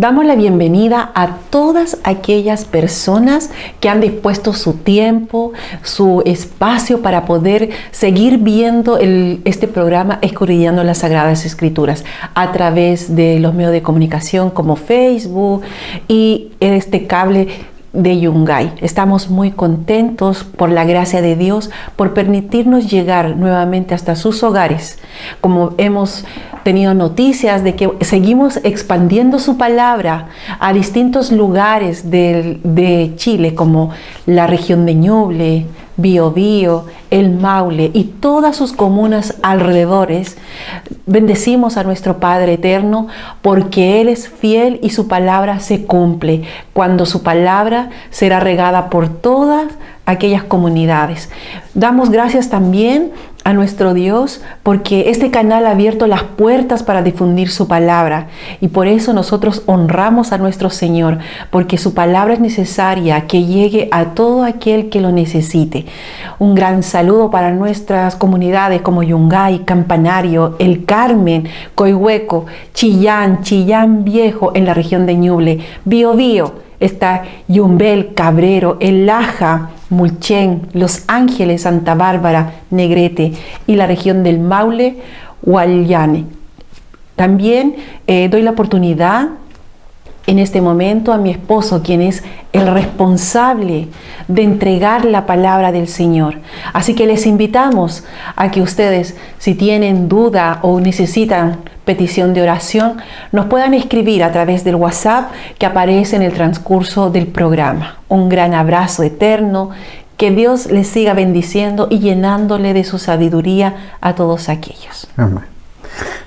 Damos la bienvenida a todas aquellas personas que han dispuesto su tiempo, su espacio para poder seguir viendo este programa Escudriñando las Sagradas Escrituras a través de los medios de comunicación como Facebook y este cable de Yungay. Estamos muy contentos por la gracia de Dios, por permitirnos llegar nuevamente hasta sus hogares. Como hemos tenido noticias de que seguimos expandiendo su palabra a distintos lugares de Chile, como la región de Ñuble, Biobío, el Maule y todas sus comunas alrededores. Bendecimos a nuestro Padre Eterno porque Él es fiel y su palabra se cumple cuando su palabra será regada por todas aquellas comunidades. Damos gracias también a nuestro Dios porque este canal ha abierto las puertas para difundir su palabra y por eso nosotros honramos a nuestro Señor, porque su palabra es necesaria que llegue a todo aquel que lo necesite. Un gran saludo para nuestras comunidades como Yungay, Campanario, El Carmen, Coihueco, Chillán Viejo en la región de Ñuble, Biobío, está Yumbel, Cabrero, El Laja, Mulchen, Los Ángeles, Santa Bárbara, Negrete y la región del Maule, Huayllane. También doy la oportunidad en este momento a mi esposo, quien es el responsable de entregar la palabra del Señor. Así que les invitamos a que ustedes, si tienen duda o necesitan petición de oración, nos puedan escribir a través del WhatsApp que aparece en el transcurso del programa. Un gran abrazo eterno, que Dios les siga bendiciendo y llenándole de su sabiduría a todos aquellos. Amén.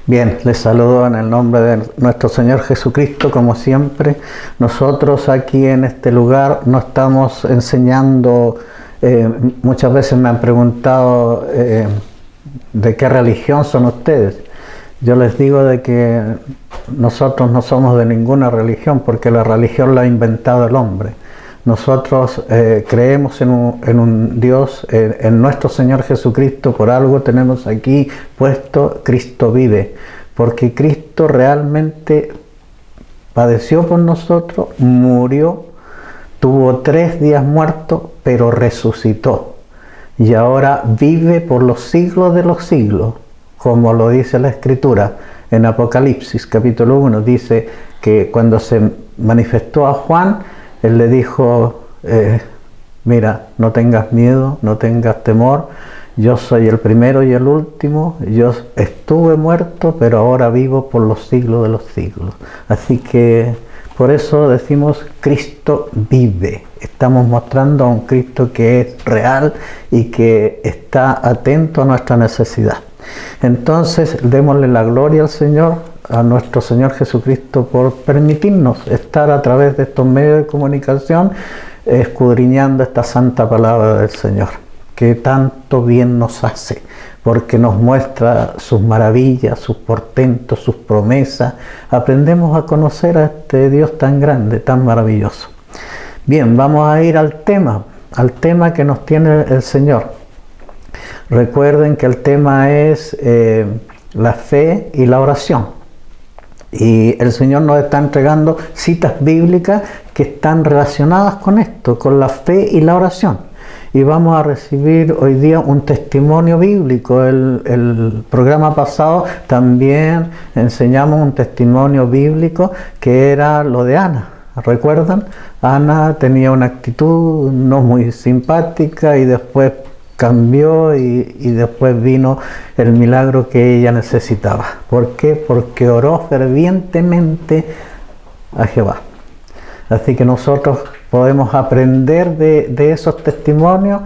Bien, les saludo en el nombre de nuestro Señor Jesucristo, como siempre. Nosotros aquí en este lugar no estamos enseñando, muchas veces me han preguntado de qué religión son ustedes. Yo les digo de que nosotros no somos de ninguna religión, porque la religión la ha inventado el hombre. Nosotros creemos en un Dios, en nuestro Señor Jesucristo. Por algo tenemos aquí puesto Cristo vive, porque Cristo realmente padeció por nosotros, murió, tuvo 3 días muerto, pero resucitó. Y ahora vive por los siglos de los siglos, como lo dice la Escritura. En Apocalipsis capítulo 1 dice que cuando se manifestó a Juan, él le dijo, mira, no tengas miedo, no tengas temor, yo soy el primero y el último, yo estuve muerto, pero ahora vivo por los siglos de los siglos. Así que por eso decimos Cristo vive. Estamos mostrando a un Cristo que es real y que está atento a nuestra necesidad. Entonces, démosle la gloria al Señor, a nuestro Señor Jesucristo, por permitirnos estar a través de estos medios de comunicación escudriñando esta santa palabra del Señor, que tanto bien nos hace, porque nos muestra sus maravillas, sus portentos, sus promesas. Aprendemos a conocer a este Dios tan grande, tan maravilloso. Bien, vamos a ir al tema que nos tiene el Señor. Recuerden que el tema es la fe y la oración. Y el Señor nos está entregando citas bíblicas que están relacionadas con esto, con la fe y la oración. Y vamos a recibir hoy día un testimonio bíblico. El programa pasado también enseñamos un testimonio bíblico que era lo de Ana. ¿Recuerdan? Ana tenía una actitud no muy simpática y después cambió y después vino el milagro que ella necesitaba. ¿Por qué? Porque oró fervientemente a Jehová. Así que nosotros podemos aprender de esos testimonios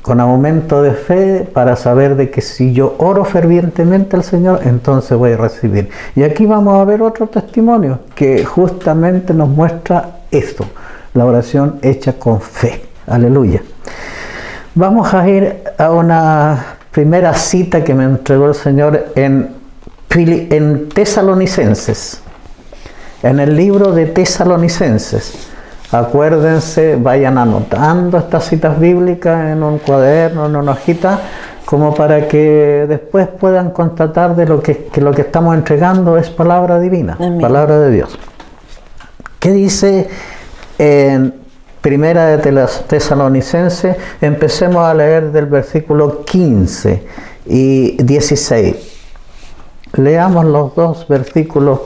con aumento de fe, para saber de que si yo oro fervientemente al Señor, entonces voy a recibir. Y aquí vamos a ver otro testimonio que justamente nos muestra esto, la oración hecha con fe. Aleluya. Vamos a ir a una primera cita que me entregó el Señor en Tesalonicenses, en el libro de Tesalonicenses. Acuérdense, vayan anotando estas citas bíblicas en un cuaderno, en una hojita, como para que después puedan constatar de lo que estamos entregando es palabra divina. Amén. Palabra de Dios. ¿Qué dice en Primera de Tesalonicenses? Empecemos a leer del versículo 15 y 16. Leamos los dos versículos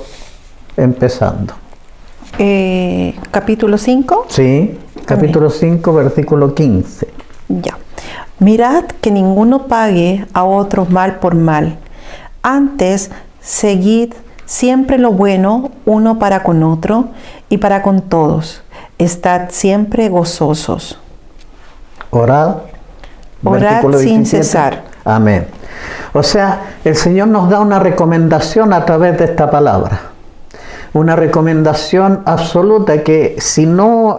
empezando. Capítulo 5. Sí, capítulo 5, versículo 15. Ya. Mirad que ninguno pague a otro mal por mal. Antes, seguid siempre lo bueno uno para con otro y para con todos. Estad siempre gozosos. Orad. Orad sin cesar. Amén. O sea, el Señor nos da una recomendación a través de esta palabra. Una recomendación absoluta que si no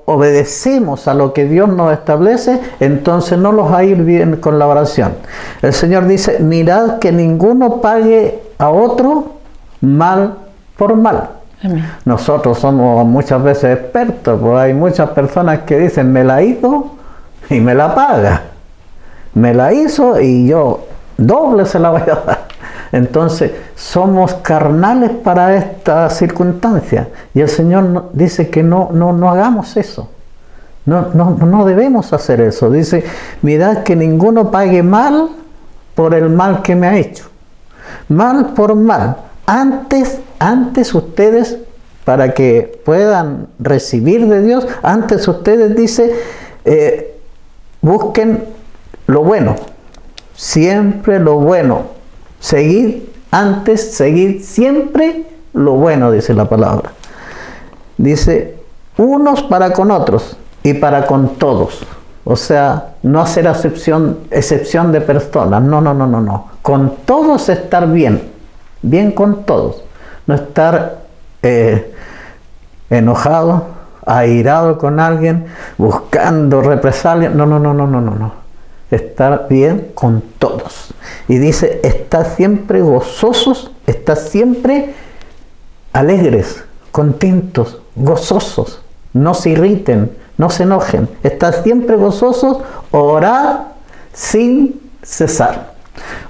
obedecemos a lo que Dios nos establece, entonces no nos va a ir bien con la oración. El Señor dice, mirad que ninguno pague a otro mal por mal. Amén. Nosotros somos muchas veces expertos, pues hay muchas personas que dicen, me la hizo y me la paga. Me la hizo y yo doble se la voy a dar. Entonces somos carnales para esta circunstancia y el Señor dice que no hagamos eso. No debemos hacer eso. Dice, mirad que ninguno pague mal por el mal que me ha hecho. Mal por mal. Antes ustedes, para que puedan recibir de Dios, antes ustedes, dice, busquen lo bueno. Siempre lo bueno. Seguid siempre lo bueno, dice la palabra. Dice, unos para con otros y para con todos. O sea, no hacer excepción de personas. No. Con todos estar bien. Bien con todos. No estar enojado, airado con alguien, buscando represalias. No. Estar bien con todos. Y dice, estad siempre gozosos, estad siempre alegres, contentos, gozosos. No se irriten, no se enojen. Estad siempre gozosos, orad sin cesar.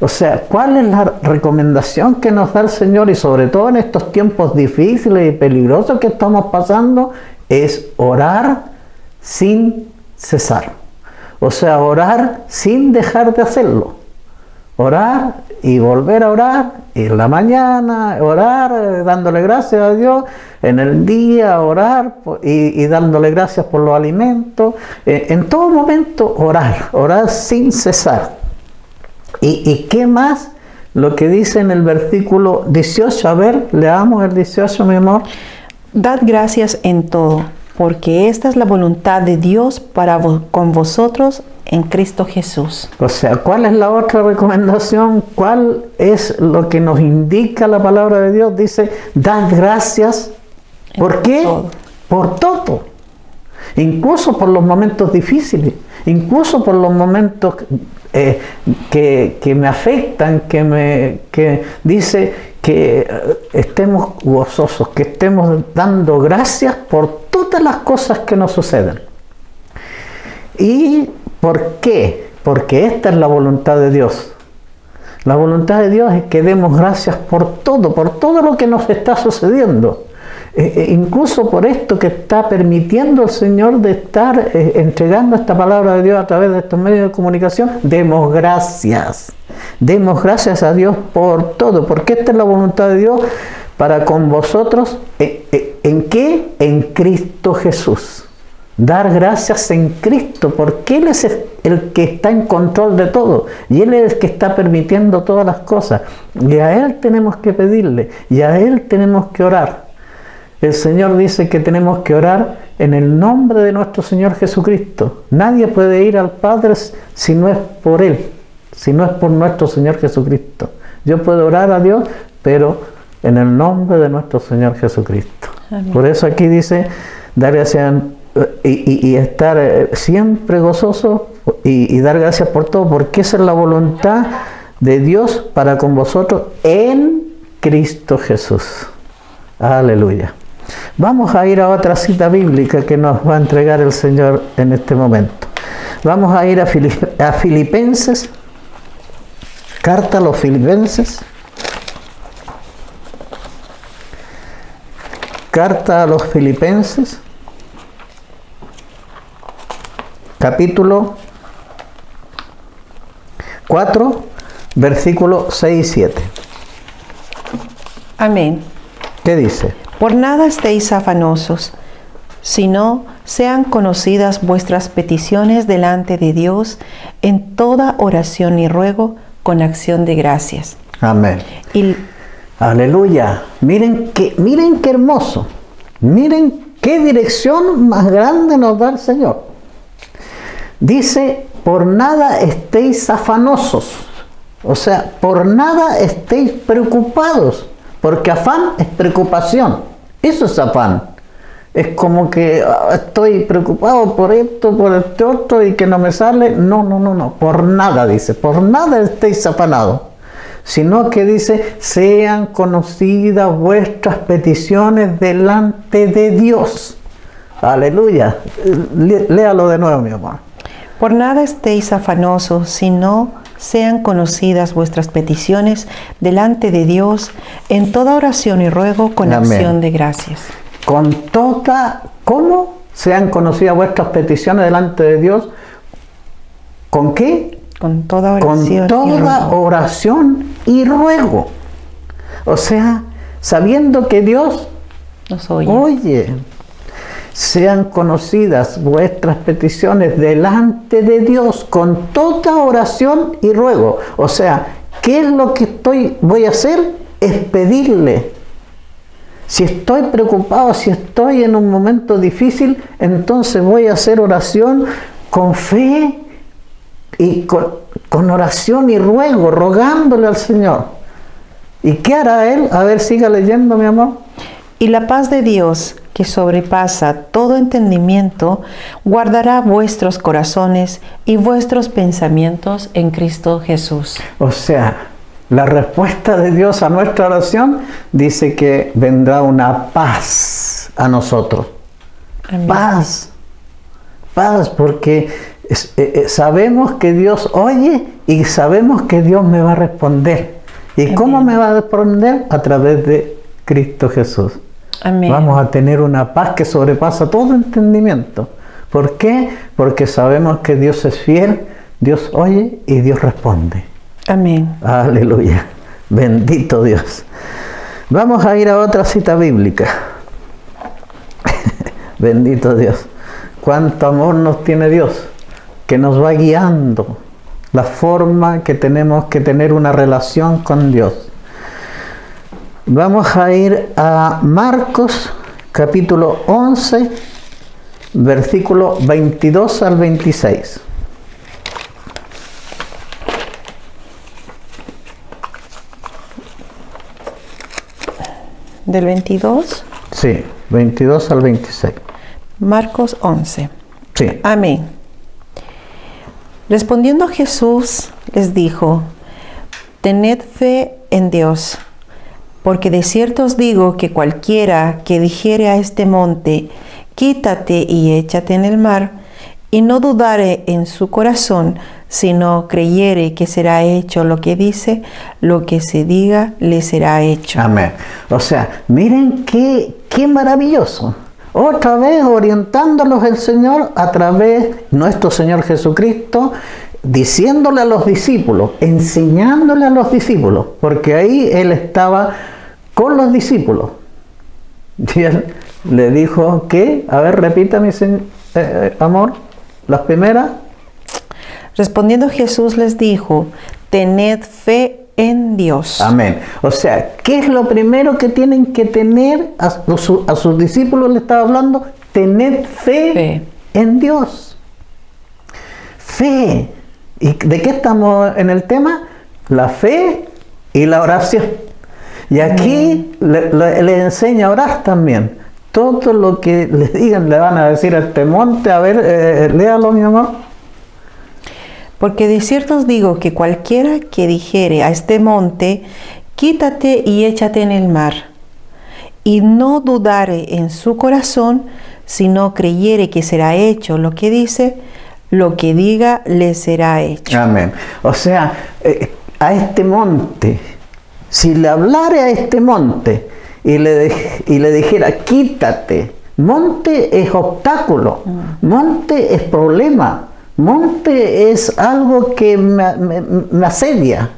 O sea, ¿cuál es la recomendación que nos da el Señor? Y sobre todo en estos tiempos difíciles y peligrosos que estamos pasando, es orar sin cesar. O sea, orar sin dejar de hacerlo. Orar y volver a orar, y en la mañana orar dándole gracias a Dios, en el día orar y dándole gracias por los alimentos, en todo momento orar sin cesar. ¿Y qué más? Lo que dice en el versículo 18, a ver, leamos el 18, mi amor. Dad gracias en todo, porque esta es la voluntad de Dios con vosotros en Cristo Jesús. O sea, ¿cuál es la otra recomendación? ¿Cuál es lo que nos indica la palabra de Dios? Dice, dad gracias. ¿Por qué? Por todo. Incluso por los momentos difíciles, incluso por los momentos que me afectan, que dice que estemos gozosos, que estemos dando gracias por todas las cosas que nos suceden. ¿Y por qué? Porque esta es la voluntad de Dios. La voluntad de Dios es que demos gracias por todo lo que nos está sucediendo. Incluso por esto que está permitiendo el Señor de estar entregando esta palabra de Dios a través de estos medios de comunicación, demos gracias. Demos gracias a Dios por todo, porque esta es la voluntad de Dios para con vosotros. ¿En qué? En Cristo Jesús. Dar gracias en Cristo, porque Él es el que está en control de todo y Él es el que está permitiendo todas las cosas. Y a Él tenemos que pedirle y a Él tenemos que orar. El Señor dice que tenemos que orar en el nombre de nuestro Señor Jesucristo. Nadie puede ir al Padre si no es por Él, si no es por nuestro Señor Jesucristo. Yo puedo orar a Dios, pero en el nombre de nuestro Señor Jesucristo. Amén. Por eso aquí dice, dar gracias y estar siempre gozoso y dar gracias por todo, porque esa es la voluntad de Dios para con vosotros en Cristo Jesús. Aleluya. Vamos a ir a otra cita bíblica que nos va a entregar el Señor en este momento. Vamos a ir a Filipenses, carta a los Filipenses, Carta a los Filipenses, capítulo 4, versículos 6 y 7. Amén. ¿Qué dice? Por nada estéis afanosos, sino sean conocidas vuestras peticiones delante de Dios en toda oración y ruego con acción de gracias. Amén. Y Aleluya. Miren qué hermoso. Miren qué dirección más grande nos da el Señor. Dice, por nada estéis afanosos. O sea, por nada estéis preocupados. Porque afán es preocupación. Eso es afán. Es como que estoy preocupado por esto, por este otro y que no me sale. No. Por nada, dice. Por nada estéis afanados. Sino que dice, sean conocidas vuestras peticiones delante de Dios. Aleluya. Léalo de nuevo, mi amor. por nada estéis afanosos, sino sean conocidas vuestras peticiones delante de Dios en toda oración y ruego con Amén. acción de gracias. Con toda, ¿cómo? Sean conocidas vuestras peticiones delante de Dios. ¿Con qué? Con toda oración. Con toda oración y ruego. O sea, sabiendo que Dios nos oye. Oye, sean conocidas vuestras peticiones delante de Dios con toda oración y ruego. O sea, ¿qué es lo que voy a hacer? Es pedirle. Si estoy preocupado, si estoy en un momento difícil, entonces voy a hacer oración con fe y con oración y ruego, rogándole al Señor. ¿Y qué hará Él? A ver, siga leyendo, mi amor. Y la paz de Dios, que sobrepasa todo entendimiento, guardará vuestros corazones y vuestros pensamientos en Cristo Jesús. O sea, la respuesta de Dios a nuestra oración dice que vendrá una paz a nosotros. Amén. Paz, paz, porque sabemos que Dios oye y sabemos que Dios me va a responder. ¿Y Amén. cómo me va a responder? A través de Cristo Jesús. Amén. Vamos a tener una paz que sobrepasa todo entendimiento. ¿Por qué? Porque sabemos que Dios es fiel, Dios oye y Dios responde. Amén. Aleluya. Bendito Dios. Vamos a ir a otra cita bíblica. Bendito Dios. Cuánto amor nos tiene Dios, que nos va guiando la forma que tenemos que tener una relación con Dios. Vamos a ir a Marcos capítulo 11, versículo 22 al 26. Del 22. Sí, 22 al 26. Marcos 11. Sí. Amén. Respondiendo Jesús les dijo: tened fe en Dios, porque de cierto os digo que cualquiera que dijere a este monte, quítate y échate en el mar, y no dudare en su corazón, sino creyere que será hecho lo que dice, lo que se diga le será hecho. Amén. O sea, miren qué maravilloso. Otra vez orientándolos el Señor a través de nuestro Señor Jesucristo, diciéndole a los discípulos, enseñándole a los discípulos, porque ahí Él estaba con los discípulos. Y Él le dijo que, a ver, repítame, amor, las primeras. Respondiendo Jesús les dijo: tened fe en Dios. Amén. O sea, ¿qué es lo primero que tienen que tener? A sus discípulos le estaba hablando, tened fe en Dios. Fe. ¿Y de qué estamos en el tema? La fe y la oración. Y aquí le enseña a orar también. Todo lo que le digan le van a decir a este monte. A ver, léalo, mi amor. Porque de cierto os digo que cualquiera que dijere a este monte, quítate y échate en el mar, y no dudare en su corazón, sino creyere que será hecho lo que dice, lo que diga le será hecho. Amén. O sea, a este monte, si le hablare a este monte, y le dijera, quítate. Monte es obstáculo, monte es problema, monte es algo que me asedia.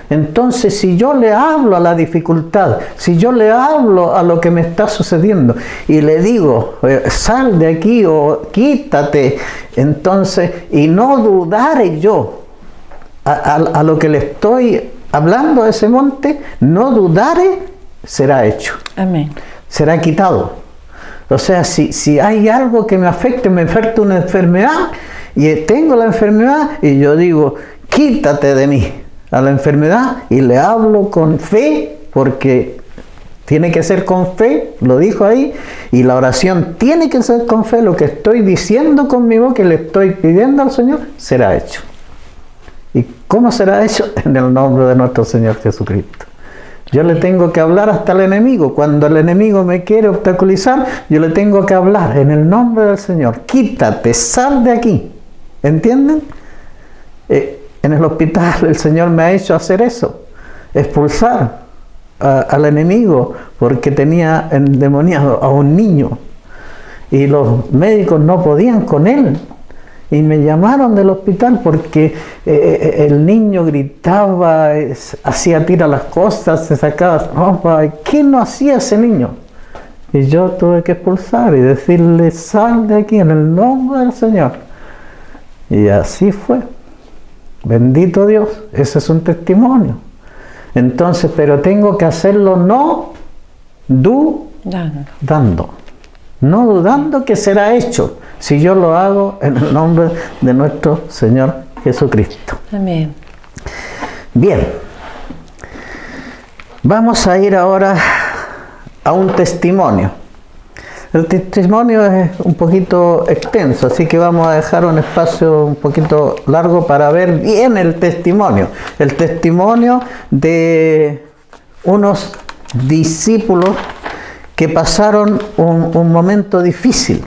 Entonces, si yo le hablo a la dificultad, si yo le hablo a lo que me está sucediendo y le digo, sal de aquí o quítate, entonces, y no dudaré yo a lo que le estoy hablando a ese monte, no dudaré, será hecho. Amén. Será quitado. O sea, si hay algo que me afecte una enfermedad, y tengo la enfermedad, y yo digo, quítate de mí a la enfermedad, y le hablo con fe, porque tiene que ser con fe, lo dijo ahí, y la oración tiene que ser con fe, lo que estoy diciendo con mi boca y le estoy pidiendo al Señor, será hecho. ¿Y cómo será hecho? En el nombre de nuestro Señor Jesucristo. Yo le tengo que hablar hasta al enemigo. Cuando el enemigo me quiere obstaculizar, yo le tengo que hablar en el nombre del Señor. Quítate, sal de aquí. ¿Entienden? En el hospital el Señor me ha hecho hacer eso. Expulsar al enemigo porque tenía endemoniado a un niño. Y los médicos no podían con él. Y me llamaron del hospital porque el niño gritaba, hacía tirar las cosas, se sacaba ropa. ¿Qué no hacía ese niño? Y yo tuve que expulsar y decirle, sal de aquí en el nombre del Señor. Y así fue. Bendito Dios, ese es un testimonio. Entonces, pero tengo que hacerlo no dudando. No dudando que será hecho, si yo lo hago en el nombre de nuestro Señor Jesucristo. Amén. Bien, vamos a ir ahora a un testimonio. El testimonio es un poquito extenso, así que vamos a dejar un espacio un poquito largo para ver bien el testimonio. El testimonio de unos discípulos que pasaron un momento difícil,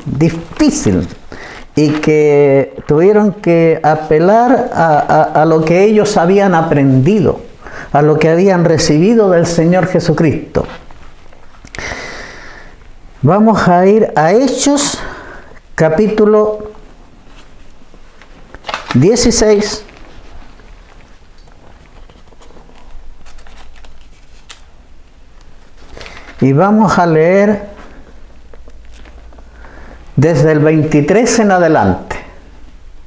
y que tuvieron que apelar a lo que ellos habían aprendido, a lo que habían recibido del Señor Jesucristo. Vamos a ir a Hechos, capítulo 16. Y vamos a leer desde el 23 en adelante.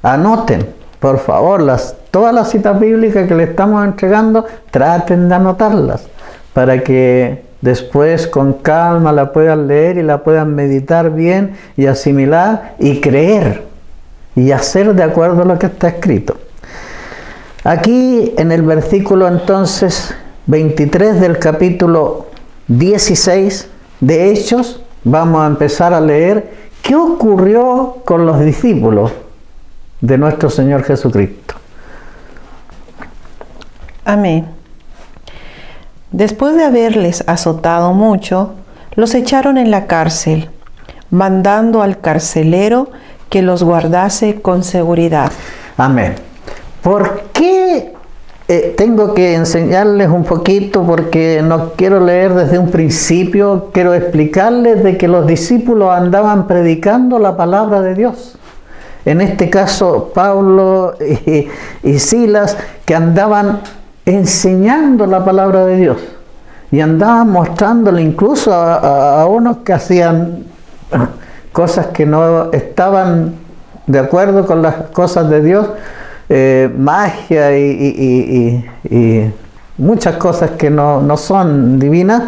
Anoten, por favor, todas las citas bíblicas que le estamos entregando, traten de anotarlas, para que después con calma la puedan leer y la puedan meditar bien y asimilar y creer y hacer de acuerdo a lo que está escrito. Aquí en el versículo entonces 23 del capítulo 16 de Hechos, vamos a empezar a leer qué ocurrió con los discípulos de nuestro Señor Jesucristo. Amén. Después de haberles azotado mucho, los echaron en la cárcel, mandando al carcelero que los guardase con seguridad. Amén. ¿Por qué tengo que enseñarles un poquito? Porque no quiero leer desde un principio, quiero explicarles de que los discípulos andaban predicando la palabra de Dios. En este caso, Pablo y Silas, que andaban enseñando la palabra de Dios y andaban mostrándole incluso a unos que hacían cosas que no estaban de acuerdo con las cosas de Dios, magia y muchas cosas que no son divinas,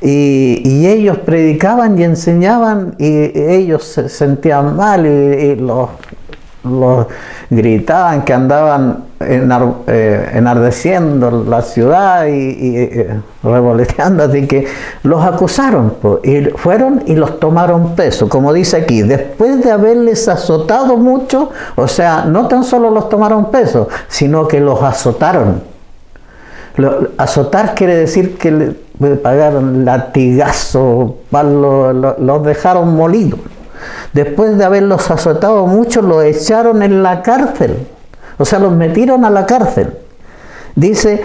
y ellos predicaban y enseñaban, y ellos se sentían mal y los gritaban que andaban enardeciendo la ciudad y revoloteando, así que los acusaron, y fueron y los tomaron preso, como dice aquí, después de haberles azotado mucho. O sea, no tan solo los tomaron presos, sino que los azotaron. Azotar quiere decir que le pagaron latigazo, los dejaron molidos. Después de haberlos azotado mucho, los echaron en la cárcel. O sea, los metieron a la cárcel. Dice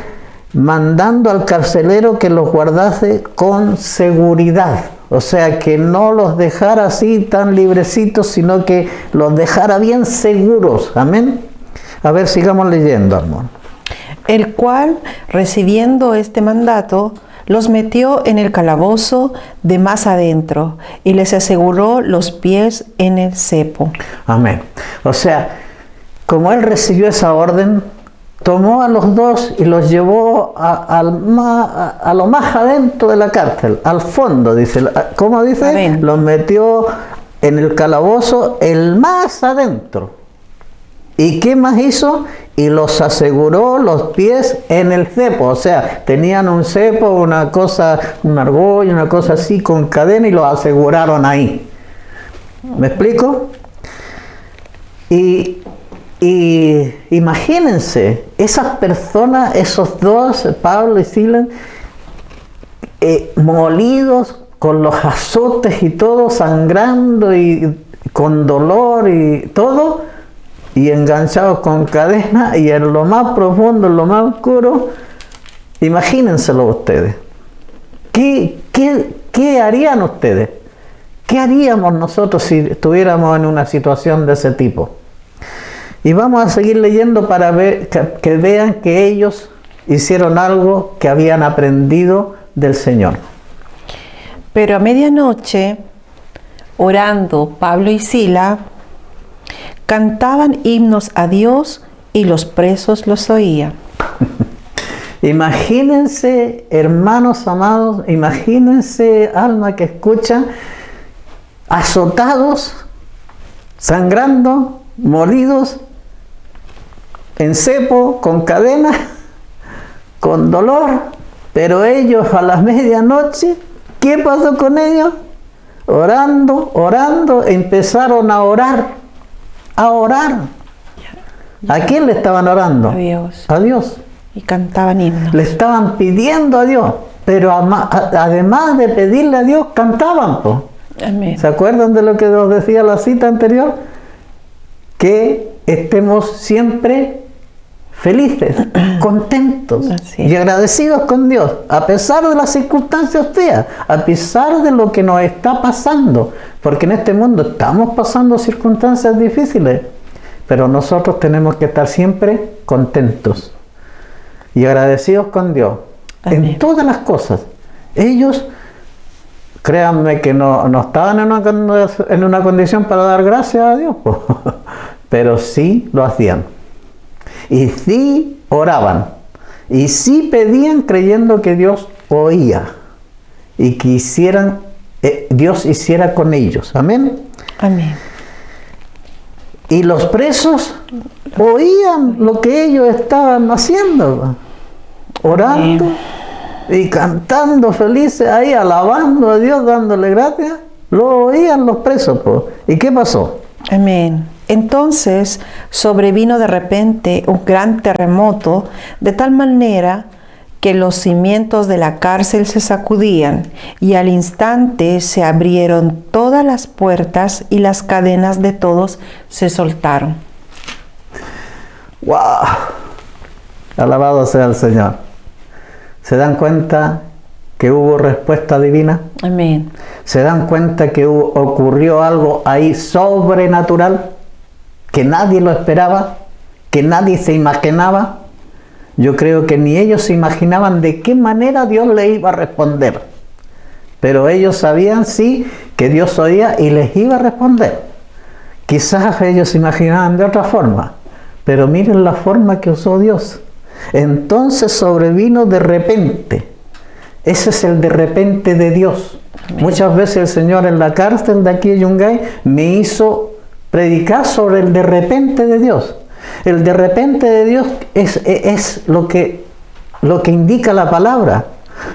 mandando al carcelero que los guardase con seguridad. O sea, que no los dejara así tan librecitos, sino que los dejara bien seguros. Amén. A ver, sigamos leyendo, hermano. El cual, recibiendo este mandato, los metió en el calabozo de más adentro y les aseguró los pies en el cepo. Amén. O sea, como él recibió esa orden, tomó a los dos y los llevó a lo más adentro de la cárcel, al fondo, dice. ¿Cómo dice? Amén. Los metió en el calabozo, el más adentro. ¿Y qué más hizo? Y los aseguró los pies en el cepo. O sea, tenían un cepo, una cosa, una argolla, una cosa así con cadena y los aseguraron ahí. ¿Me explico? Y imagínense, esas personas, esos dos, Pablo y Silas, molidos con los azotes y todo, sangrando y con dolor y todo, y enganchados con cadenas y en lo más profundo, en lo más oscuro. Imagínenselo ustedes. ¿Qué harían ustedes? ¿Qué haríamos nosotros si estuviéramos en una situación de ese tipo? Y vamos a seguir leyendo para ver, que vean que ellos hicieron algo que habían aprendido del Señor. Pero a medianoche, orando Pablo y Sila, cantaban himnos a Dios y los presos los oían. Imagínense, hermanos amados, imagínense, alma que escucha, azotados, sangrando, molidos, en cepo, con cadenas, con dolor, pero ellos a las medianoche, ¿qué pasó con ellos? Orando, empezaron a orar. ¿A quién le estaban orando? A Dios. A Dios. Y cantaban himnos. Le estaban pidiendo a Dios, pero además de pedirle a Dios, cantaban. Amén. ¿Se acuerdan de lo que nos decía la cita anterior? Que estemos siempre felices, contentos y agradecidos con Dios, a pesar de las circunstancias feas, a pesar de lo que nos está pasando, porque en este mundo estamos pasando circunstancias difíciles, pero nosotros tenemos que estar siempre contentos y agradecidos con Dios. Amén. En todas las cosas. Ellos, créanme que no estaban en una condición para dar gracias a Dios, pero sí lo hacían. Y sí oraban. Y sí pedían creyendo que Dios oía. Y que Dios hiciera con ellos. Amén. Amén. Y los presos oían lo que ellos estaban haciendo. Orando. Amén. Y cantando felices ahí, alabando a Dios, dándole gracias. Lo oían los presos. ¿Y qué pasó? Amén. Entonces sobrevino de repente un gran terremoto, de tal manera que los cimientos de la cárcel se sacudían, y al instante se abrieron todas las puertas y las cadenas de todos se soltaron. ¡Wow! Alabado sea el Señor. ¿Se dan cuenta que hubo respuesta divina? Amén. ¿Se dan cuenta que ocurrió algo ahí sobrenatural? Que nadie lo esperaba, que nadie se imaginaba. Yo creo que ni ellos se imaginaban de qué manera Dios le iba a responder. Pero ellos sabían, sí, que Dios oía y les iba a responder. Quizás ellos se imaginaban de otra forma, pero miren la forma que usó Dios. Entonces sobrevino de repente. Ese es el de repente de Dios. Amén. Muchas veces el Señor en la cárcel de aquí de Yungay me hizo predicar sobre el de repente de Dios. El de repente de Dios es lo que indica la palabra.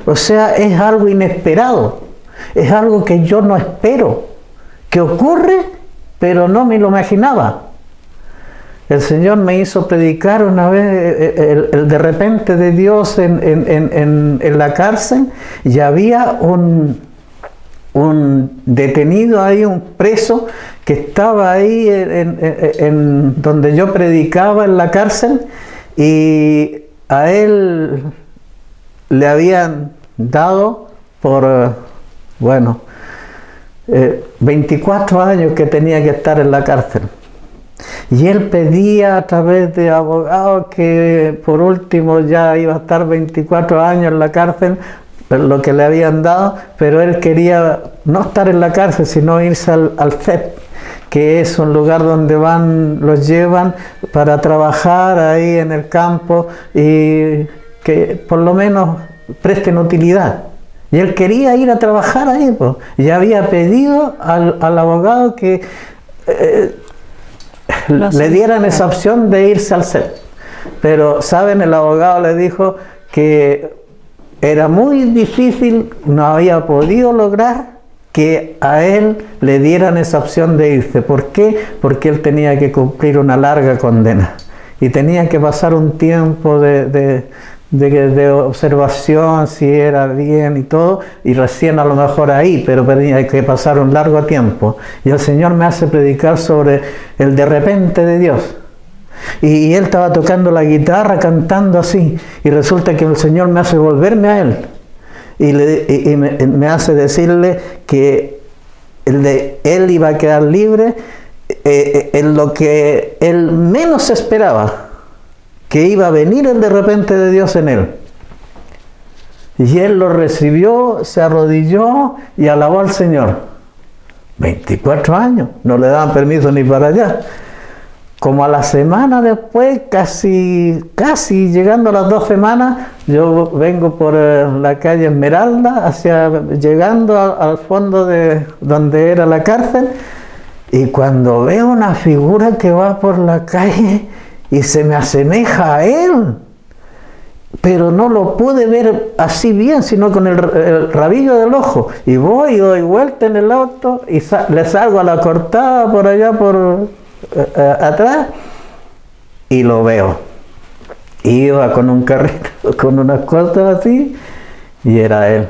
O sea, es algo inesperado. Es algo que yo no espero. Que ocurre, pero no me lo imaginaba. El Señor me hizo predicar una vez el de repente de Dios en la cárcel, y había un detenido ahí, un preso que estaba ahí en donde yo predicaba en la cárcel, y a él le habían dado por, 24 años que tenía que estar en la cárcel. Y él pedía a través de abogados que por último ya iba a estar 24 años en la cárcel, lo que le habían dado, pero él quería no estar en la cárcel, sino irse al CEP, que es un lugar donde los llevan para trabajar ahí en el campo y que por lo menos presten utilidad. Y él quería ir a trabajar ahí, pues. Y había pedido al abogado que le dieran esa opción de irse al CEP. Pero, ¿saben? El abogado le dijo que era muy difícil, no había podido lograr que a él le dieran esa opción de irse. ¿Por qué? Porque él tenía que cumplir una larga condena y tenía que pasar un tiempo de observación, si era bien y todo, y recién a lo mejor ahí, pero tenía que pasar un largo tiempo. Y el Señor me hace predicar sobre el de repente de Dios. Y él estaba tocando la guitarra, cantando así, y resulta que el Señor me hace volverme a él. Y me hace decirle que él iba a quedar libre en lo que él menos esperaba, que iba a venir el de repente de Dios en él. Y él lo recibió, se arrodilló y alabó al Señor. 24 años, no le daban permiso ni para allá. Como a la semana después, casi llegando a las 2 semanas, yo vengo por la calle Esmeralda, llegando al fondo de donde era la cárcel, y cuando veo una figura que va por la calle y se me asemeja a él, pero no lo pude ver así bien, sino con el rabillo del ojo, y voy y doy vuelta en el auto y le salgo a la cortada por allá atrás y lo veo. Iba con un carrito, con unas cosas así, y era él.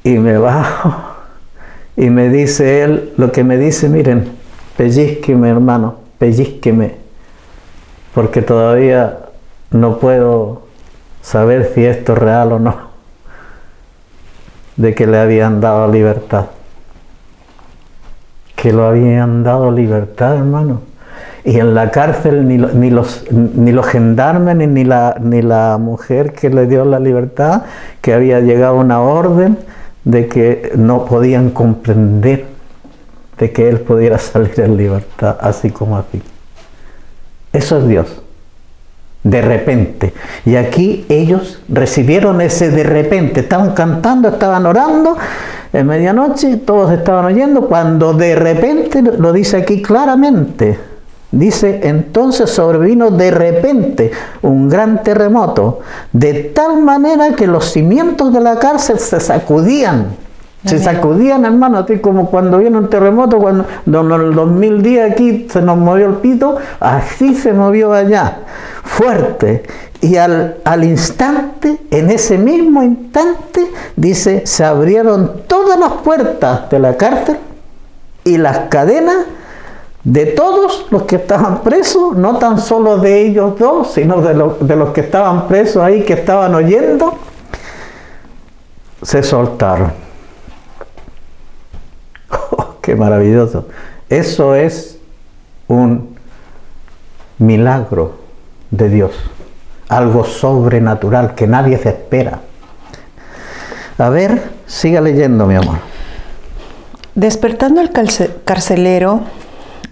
Y me bajo y me dice él lo que me dice: miren, pellizqueme, hermano, pellizqueme, porque todavía no puedo saber si esto es real o no, de que le habían dado libertad. Que lo habían dado libertad, hermano. Y en la cárcel ni los gendarmes ni la mujer que le dio la libertad, que había llegado una orden de que no podían comprender de que él pudiera salir en libertad, así como así. Eso es Dios. De repente. Y aquí ellos recibieron ese de repente. Estaban cantando, estaban orando en medianoche, todos estaban oyendo, cuando de repente, lo dice aquí claramente, dice: entonces sobrevino de repente un gran terremoto, de tal manera que los cimientos de la cárcel se sacudían. Se sacudían, hermano, así como cuando viene un terremoto, cuando en el 2010 aquí se nos movió el pito, así se movió allá, fuerte. Y al instante, en ese mismo instante, dice, se abrieron todas las puertas de la cárcel y las cadenas de todos los que estaban presos, no tan solo de ellos dos, sino de los que estaban presos ahí, que estaban oyendo, se soltaron. ¡Qué maravilloso! Eso es un milagro de Dios, algo sobrenatural que nadie se espera. A ver, siga leyendo, mi amor. Despertando el carcelero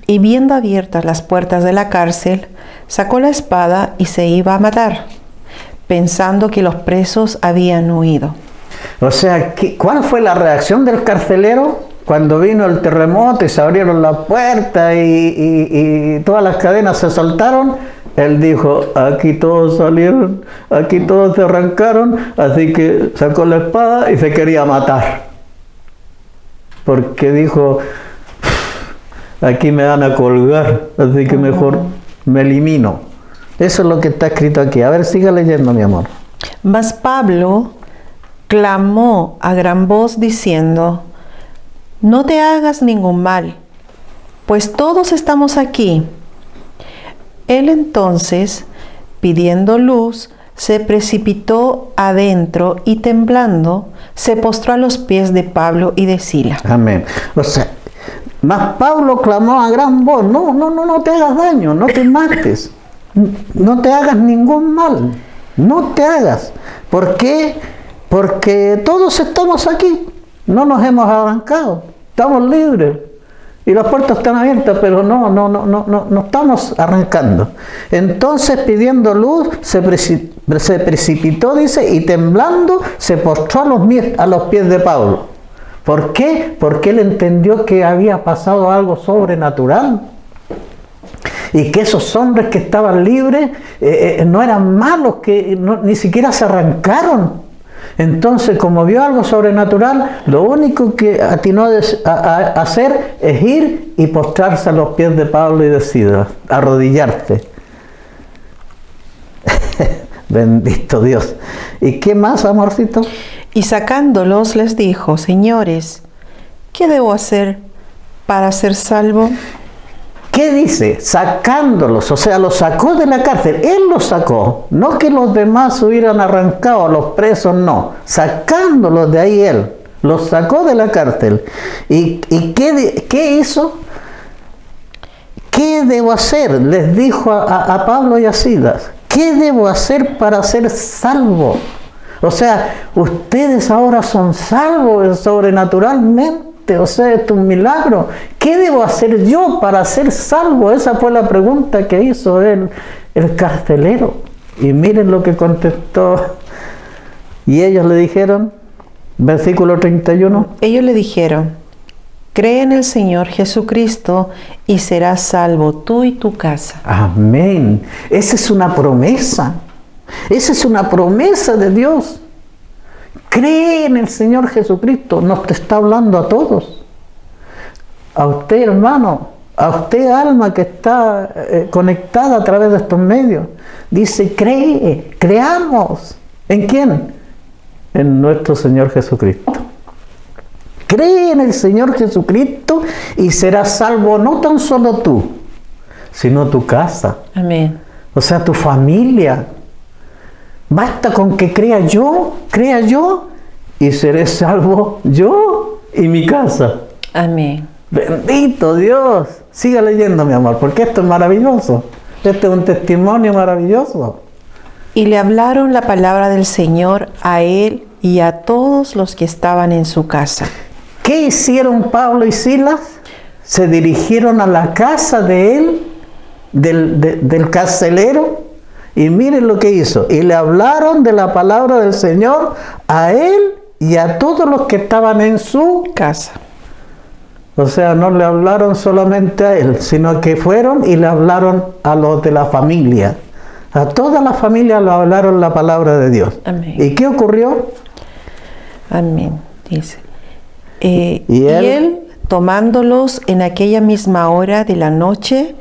y viendo abiertas las puertas de la cárcel, sacó la espada y se iba a matar, pensando que los presos habían huido. O sea, ¿cuál fue la reacción del carcelero? Cuando vino el terremoto y se abrieron las puertas y todas las cadenas se soltaron, él dijo: aquí todos salieron, aquí todos se arrancaron, así que sacó la espada y se quería matar. Porque dijo: aquí me van a colgar, así que mejor me elimino. Eso es lo que está escrito aquí. A ver, siga leyendo, mi amor. Mas Pablo clamó a gran voz diciendo: no te hagas ningún mal, pues todos estamos aquí. Él entonces, pidiendo luz, se precipitó adentro y temblando se postró a los pies de Pablo y de Silas. Amén. O sea, mas Pablo clamó a gran voz: no te hagas daño, no te mates, no te hagas ningún mal, no te hagas. ¿Por qué? Porque todos estamos aquí, no nos hemos arrancado, estamos libres. Y las puertas están abiertas, pero no estamos arrancando. Entonces, pidiendo luz, se precipitó, dice, y temblando se postró a los pies de Pablo. ¿Por qué? Porque él entendió que había pasado algo sobrenatural. Y que esos hombres que estaban libres no eran malos, que ni siquiera se arrancaron. Entonces, como vio algo sobrenatural, lo único que atinó a hacer es ir y postrarse a los pies de Pablo y de Silas, arrodillarse. Bendito Dios. ¿Y qué más, amorcito? Y sacándolos les dijo: señores, ¿qué debo hacer para ser salvo? ¿Qué dice? Sacándolos, o sea, los sacó de la cárcel. Él los sacó, no que los demás hubieran arrancado, a los presos no. Sacándolos de ahí él, los sacó de la cárcel. ¿Y qué hizo? ¿Qué debo hacer? Les dijo a Pablo y a Silas. ¿Qué debo hacer para ser salvo? O sea, ustedes ahora son salvos sobrenaturalmente. O sea, esto es un milagro. ¿Qué debo hacer yo para ser salvo? Esa fue la pregunta que hizo el carcelero. Y miren lo que contestó. Y ellos le dijeron, versículo 31. Ellos le dijeron: cree en el Señor Jesucristo y serás salvo tú y tu casa. Amén. Esa es una promesa. Esa es una promesa de Dios. Cree en el Señor Jesucristo. Nos está hablando a todos. A usted, hermano. A usted, alma que está conectada a través de estos medios. Dice, creamos. ¿En quién? En nuestro Señor Jesucristo. Cree en el Señor Jesucristo y serás salvo no tan solo tú, sino tu casa. Amén. O sea, tu familia. Basta con que crea yo y seré salvo yo y mi casa. Amén. Bendito Dios. Siga leyendo, mi amor, porque esto es maravilloso. Este es un testimonio maravilloso. Y le hablaron la palabra del Señor a él y a todos los que estaban en su casa. ¿Qué hicieron Pablo y Silas? Se dirigieron a la casa de él, del carcelero, y miren lo que hizo. Y le hablaron de la palabra del Señor a él y a todos los que estaban en su casa. O sea, no le hablaron solamente a él, sino que fueron y le hablaron a los de la familia. A toda la familia le hablaron la palabra de Dios. Amén. ¿Y qué ocurrió? Amén, dice. Y él, tomándolos en aquella misma hora de la noche,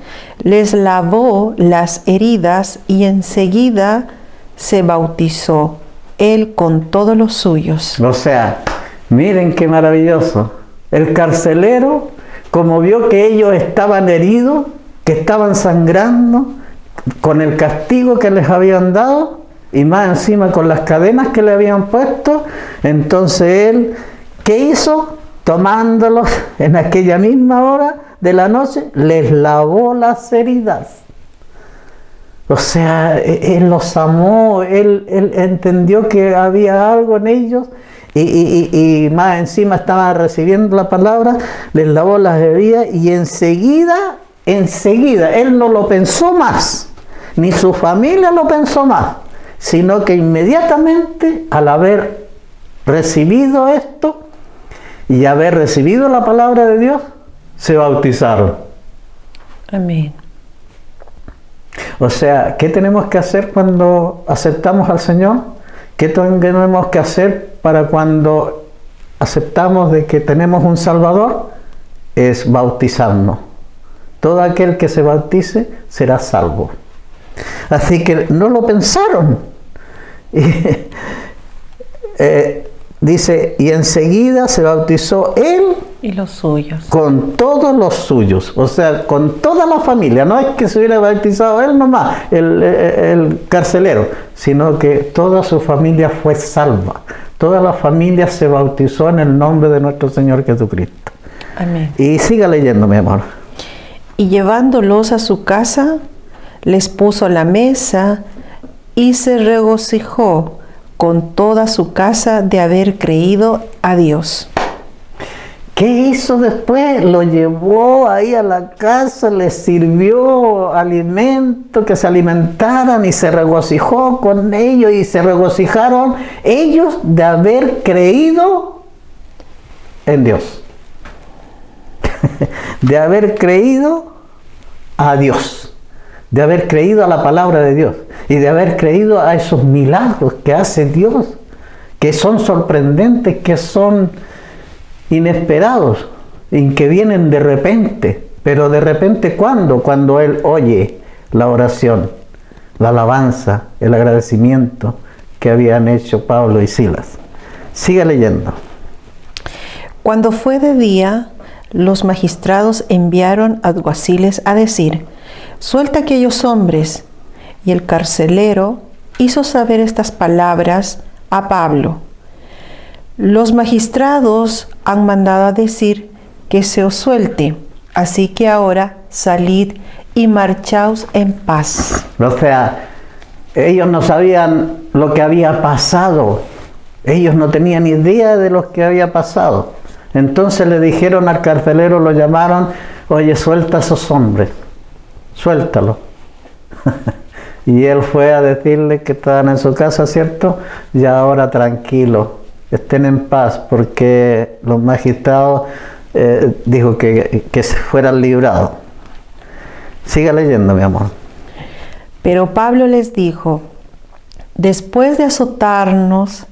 les lavó las heridas y enseguida se bautizó, él con todos los suyos. O sea, miren qué maravilloso. El carcelero, como vio que ellos estaban heridos, que estaban sangrando, con el castigo que les habían dado, y más encima con las cadenas que le habían puesto, entonces él, ¿qué hizo? Tomándolos en aquella misma hora de la noche, les lavó las heridas. O sea, él los amó, él entendió que había algo en ellos y más encima estaban recibiendo la palabra, les lavó las heridas y enseguida, él no lo pensó más, ni su familia lo pensó más, sino que inmediatamente al haber recibido esto y haber recibido la palabra de Dios, se bautizaron. Amén. O sea, ¿qué tenemos que hacer cuando aceptamos al Señor? ¿Qué tenemos que hacer para cuando aceptamos de que tenemos un Salvador? Es bautizarnos. Todo aquel que se bautice será salvo. Así que no lo pensaron. Dice, y enseguida se bautizó él Y los suyos. Con todos los suyos, o sea, con toda la familia. No es que se hubiera bautizado él nomás, el carcelero, sino que toda su familia fue salva. Toda la familia se bautizó en el nombre de nuestro Señor Jesucristo. Amén. Y siga leyendo, mi amor. Y llevándolos a su casa, les puso la mesa y se regocijó con toda su casa de haber creído a Dios. ¿Qué hizo después? Lo llevó ahí a la casa, les sirvió alimento, que se alimentaran, y se regocijó con ellos, y se regocijaron ellos de haber creído en Dios. De haber creído a Dios, de haber creído a la palabra de Dios, y de haber creído a esos milagros que hace Dios, que son sorprendentes, que son inesperados, y que vienen de repente. Pero de repente, ¿cuándo? Cuando Él oye la oración, la alabanza, el agradecimiento que habían hecho Pablo y Silas. Sigue leyendo. Cuando fue de día, los magistrados enviaron alguaciles a decir: suelta a aquellos hombres. Y el carcelero hizo saber estas palabras a Pablo. Los magistrados han mandado a decir que se os suelte, así que ahora salid y marchaos en paz. O sea, ellos no sabían lo que había pasado. Ellos no tenían idea de lo que había pasado. Entonces le dijeron al carcelero, lo llamaron: oye, suelta a esos hombres, suéltalo. Y él fue a decirle que estaban en su casa, ¿cierto? Y ahora tranquilo, estén en paz, porque los magistrados dijo que se fueran librados. Siga leyendo, mi amor. Pero Pablo les dijo: después de azotarnos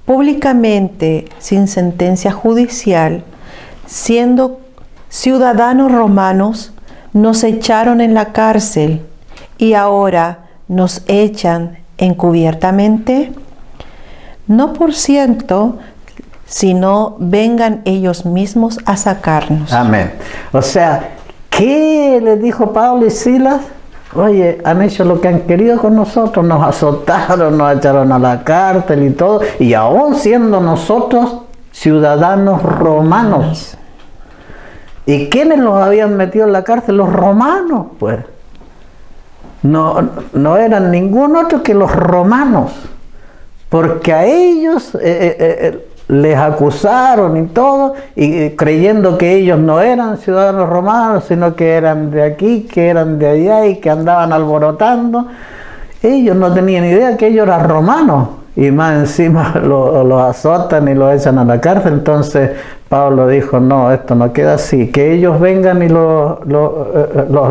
públicamente sin sentencia judicial, siendo ciudadanos romanos, nos echaron en la cárcel y ahora nos echan encubiertamente. No por cierto, sino vengan ellos mismos a sacarnos. Amén. O sea, ¿qué les dijo Pablo y Silas? Oye, han hecho lo que han querido con nosotros, nos azotaron, nos echaron a la cárcel y todo, y aún siendo nosotros ciudadanos romanos. ¿Y quiénes los habían metido en la cárcel? Los romanos, pues. No eran ningún otro que los romanos, porque a ellos les acusaron y todo, y creyendo que ellos no eran ciudadanos romanos, sino que eran de aquí, que eran de allá y que andaban alborotando. Ellos no tenían idea que ellos eran romanos, y más encima los azotan y los echan a la cárcel. Entonces Pablo dijo: no, esto no queda así, que ellos vengan y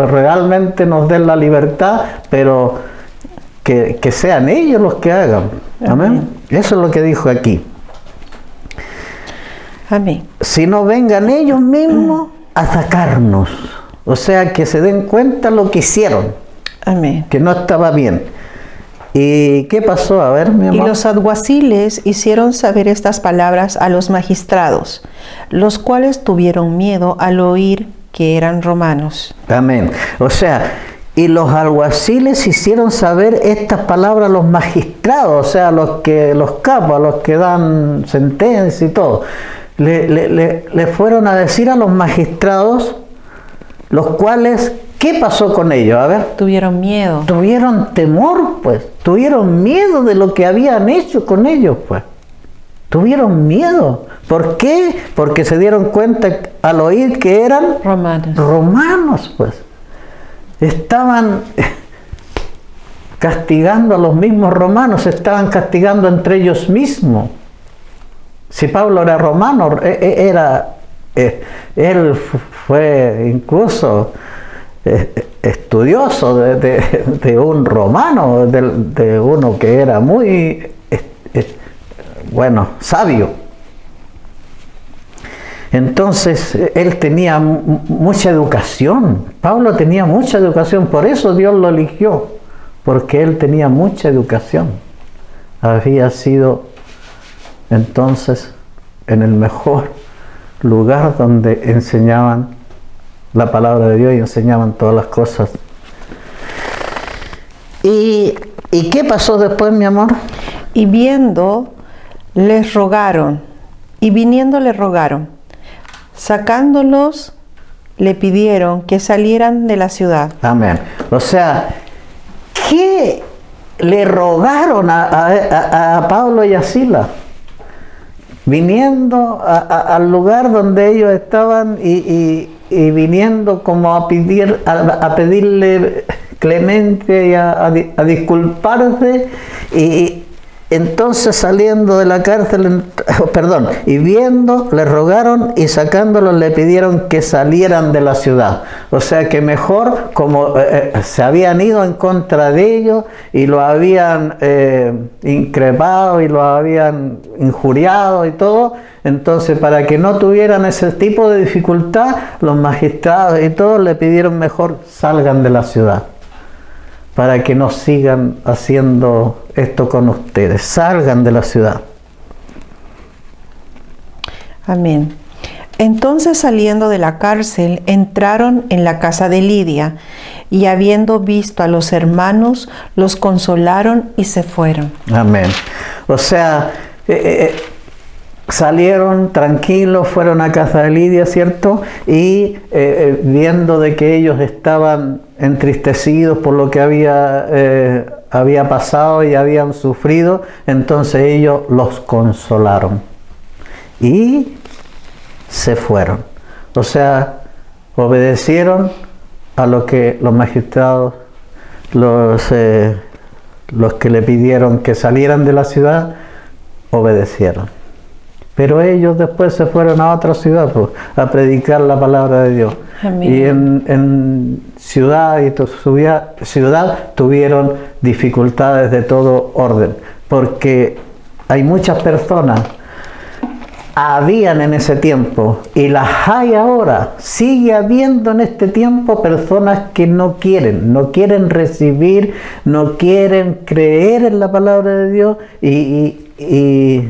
realmente nos den la libertad, pero que sean ellos los que hagan. Amén. Eso es lo que dijo aquí. Amén. Si no vengan ellos mismos a sacarnos, o sea, que se den cuenta lo que hicieron. Amén. Que no estaba bien. ¿Y qué pasó? A ver, mi amor. Y los alguaciles hicieron saber estas palabras a los magistrados, los cuales tuvieron miedo al oír que eran romanos. Amén. O sea, y los alguaciles hicieron saber estas palabras a los magistrados, o sea, los capos, a los que dan sentencia y todo. Le fueron a decir a los magistrados, los cuales, ¿qué pasó con ellos? A ver. Tuvieron miedo. Tuvieron temor, pues. Tuvieron miedo de lo que habían hecho con ellos, pues. Tuvieron miedo. ¿Por qué? Porque se dieron cuenta al oír que eran romanos, pues. Estaban castigando a los mismos romanos, se estaban castigando entre ellos mismos. Si Pablo era romano, él fue incluso estudioso de un romano, de uno que era muy, sabio. Entonces, él tenía mucha educación. Pablo tenía mucha educación, por eso Dios lo eligió, porque él tenía mucha educación. Había sido entonces en el mejor lugar donde enseñaban la palabra de Dios y enseñaban todas las cosas. ¿Y qué pasó después, mi amor? Y viendo, les rogaron, y viniendo les rogaron. Sacándolos, le pidieron que salieran de la ciudad. Amén. O sea, ¿qué le rogaron a Pablo y a Silas? Viniendo al lugar donde ellos estaban y viniendo como a pedirle clemencia y a disculparse, y entonces saliendo de la cárcel, y viendo, le rogaron, y sacándolos le pidieron que salieran de la ciudad. O sea que mejor, como se habían ido en contra de ellos y lo habían increpado y lo habían injuriado y todo, entonces para que no tuvieran ese tipo de dificultad, los magistrados y todos le pidieron mejor salgan de la ciudad, para que no sigan haciendo esto con ustedes. Salgan de la ciudad. Amén. Entonces, saliendo de la cárcel, entraron en la casa de Lidia, y habiendo visto a los hermanos, los consolaron y se fueron. Amén. O sea, salieron tranquilos, fueron a casa de Lidia, ¿cierto? Y viendo de que ellos estaban entristecidos por lo que había pasado y habían sufrido, entonces ellos los consolaron y se fueron. O sea, obedecieron a lo que los magistrados, los que le pidieron que salieran de la ciudad, obedecieron. Pero ellos después se fueron a otra ciudad, pues, a predicar la palabra de Dios. Amén. Y en ciudad tuvieron dificultades de todo orden, porque hay muchas personas, habían en ese tiempo y las hay ahora, sigue habiendo en este tiempo personas que no quieren recibir, no quieren creer en la palabra de Dios y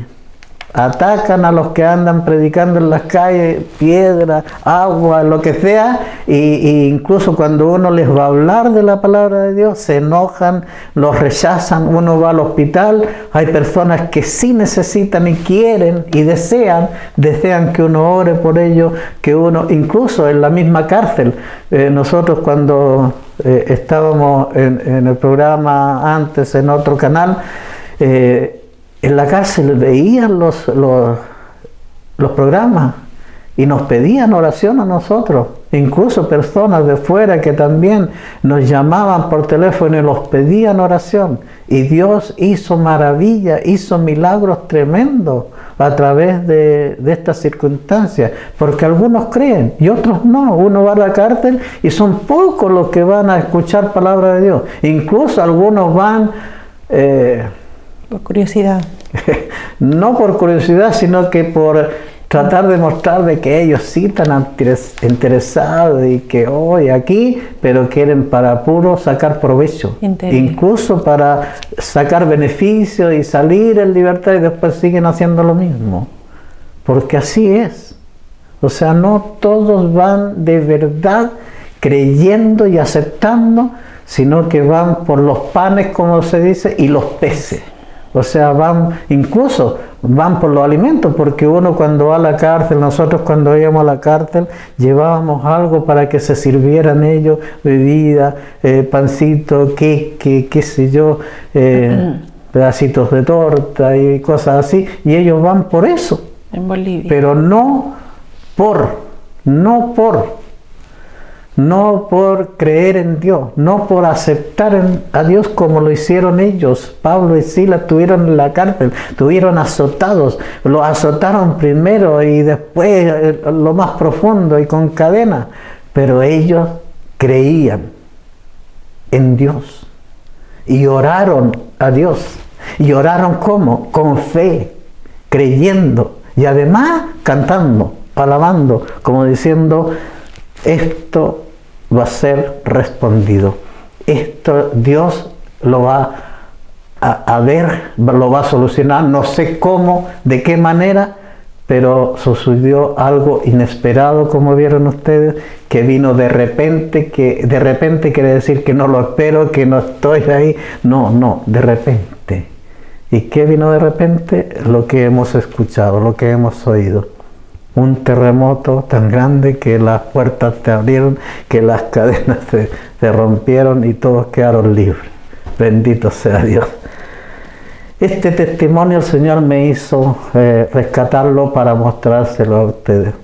atacan a los que andan predicando en las calles, piedra, agua, lo que sea, y incluso cuando uno les va a hablar de la palabra de Dios, se enojan, los rechazan. Uno va al hospital, hay personas que sí necesitan y quieren y desean que uno ore por ellos, que uno, incluso en la misma cárcel, nosotros cuando estábamos en el programa antes en otro canal, en la cárcel veían los programas y nos pedían oración a nosotros. Incluso personas de fuera que también nos llamaban por teléfono y nos pedían oración. Y Dios hizo maravillas, hizo milagros tremendos a través de estas circunstancias. Porque algunos creen y otros no. Uno va a la cárcel y son pocos los que van a escuchar palabra de Dios. Incluso algunos van... por curiosidad. No por curiosidad, sino que por tratar de mostrar de que ellos sí están interesados y que hoy aquí, pero quieren para puro sacar provecho. Incluso para sacar beneficios y salir en libertad, y después siguen haciendo lo mismo. Porque así es. O sea, no todos van de verdad creyendo y aceptando, sino que van por los panes, como se dice, y los peces. O sea, incluso van por los alimentos, porque uno cuando va a la cárcel, nosotros cuando íbamos a la cárcel, llevábamos algo para que se sirvieran ellos, bebida, pancito, qué sé yo, pedacitos de torta y cosas así, y ellos van por eso. En Bolivia. Pero no por creer en Dios, no por aceptar a Dios como lo hicieron ellos. Pablo y Silas estuvieron en la cárcel, estuvieron azotados, los azotaron primero y después lo más profundo y con cadena, pero ellos creían en Dios y oraron a Dios. ¿Y oraron cómo? Con fe, creyendo y además cantando, alabando, como diciendo: esto va a ser respondido. Esto Dios lo va a ver, lo va a solucionar. No sé cómo, de qué manera, pero sucedió algo inesperado, como vieron ustedes, que vino de repente, que de repente quiere decir que no lo espero, que no estoy ahí, no, de repente. ¿Y qué vino de repente? Lo que hemos escuchado, lo que hemos oído. Un terremoto tan grande que las puertas se abrieron, que las cadenas se rompieron y todos quedaron libres. Bendito sea Dios. Este testimonio el Señor me hizo rescatarlo para mostrárselo a ustedes.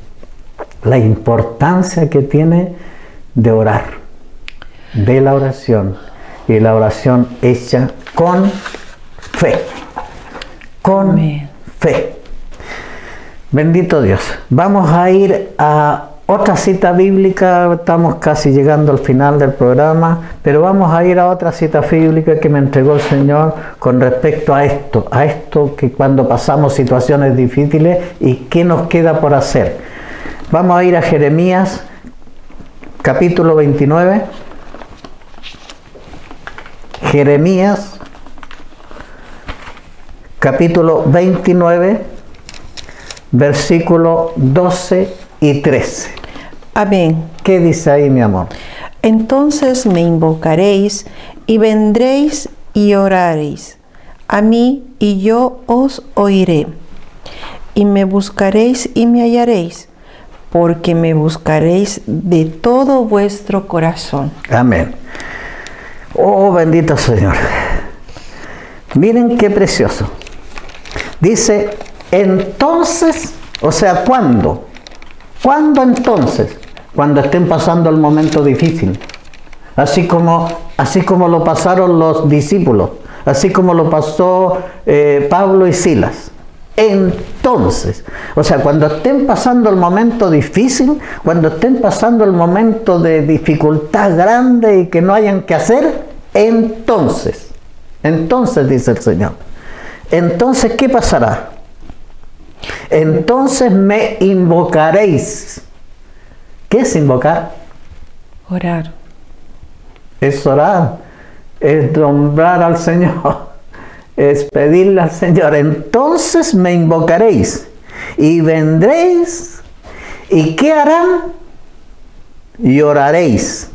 La importancia que tiene de orar, de la oración, y la oración hecha con fe. Con fe. Bendito Dios. Vamos a ir a otra cita bíblica, estamos casi llegando al final del programa, pero vamos a ir a otra cita bíblica que me entregó el Señor con respecto a esto que cuando pasamos situaciones difíciles y qué nos queda por hacer. Vamos a ir a Jeremías, capítulo 29. Jeremías, capítulo 29, versículo 12 y 13. Amén. ¿Qué dice ahí, mi amor? Entonces me invocaréis y vendréis y oraréis a mí y yo os oiré. Y me buscaréis y me hallaréis, porque me buscaréis de todo vuestro corazón. Amén. Oh, bendito Señor. Miren qué precioso. Dice, entonces, o sea, ¿cuándo? ¿Cuándo entonces? Cuando estén pasando el momento difícil. Así como lo pasaron los discípulos. Así como lo pasó Pablo y Silas. Entonces, o sea, cuando estén pasando el momento difícil, cuando estén pasando el momento de dificultad grande y que no hayan que hacer, entonces dice el Señor. Entonces, ¿qué pasará? Entonces me invocaréis. ¿Qué es invocar? Orar. Es orar, es nombrar al Señor, es pedirle al Señor. Entonces me invocaréis y vendréis, ¿y qué harán? Y oraréis.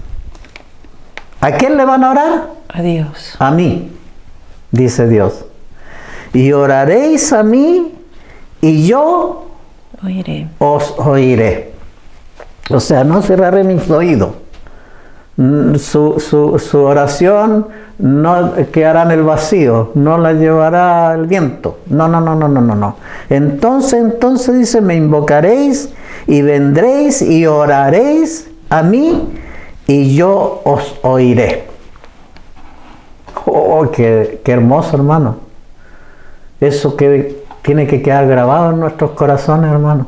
¿A quién le van a orar? A Dios. A mí, dice Dios. Y oraréis a mí y yo Oiré. os oiré. O sea, no cerraré mis oídos. Su oración no quedará en el vacío, no la llevará el viento. No. Entonces dice, me invocaréis y vendréis y oraréis a mí y yo os oiré. Oh, qué hermoso, hermano. Eso que tiene que quedar grabado en nuestros corazones, hermano.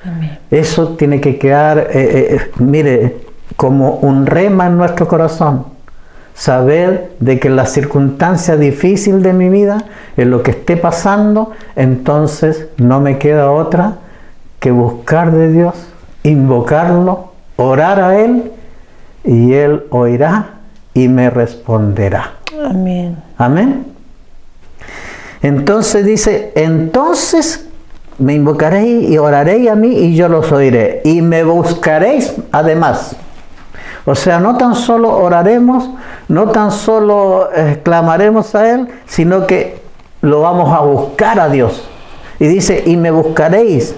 Amén. Eso tiene que quedar, mire, como un rema en nuestro corazón. Saber de que en la circunstancia difícil de mi vida, en lo que esté pasando, entonces no me queda otra que buscar de Dios, invocarlo, orar a Él, y Él oirá y me responderá. Amén. Amén. Entonces dice, entonces me invocaréis y oraréis a mí y yo los oiré. Y me buscaréis además. O sea, no tan solo oraremos, no tan solo clamaremos a Él, sino que lo vamos a buscar a Dios. Y dice, y me buscaréis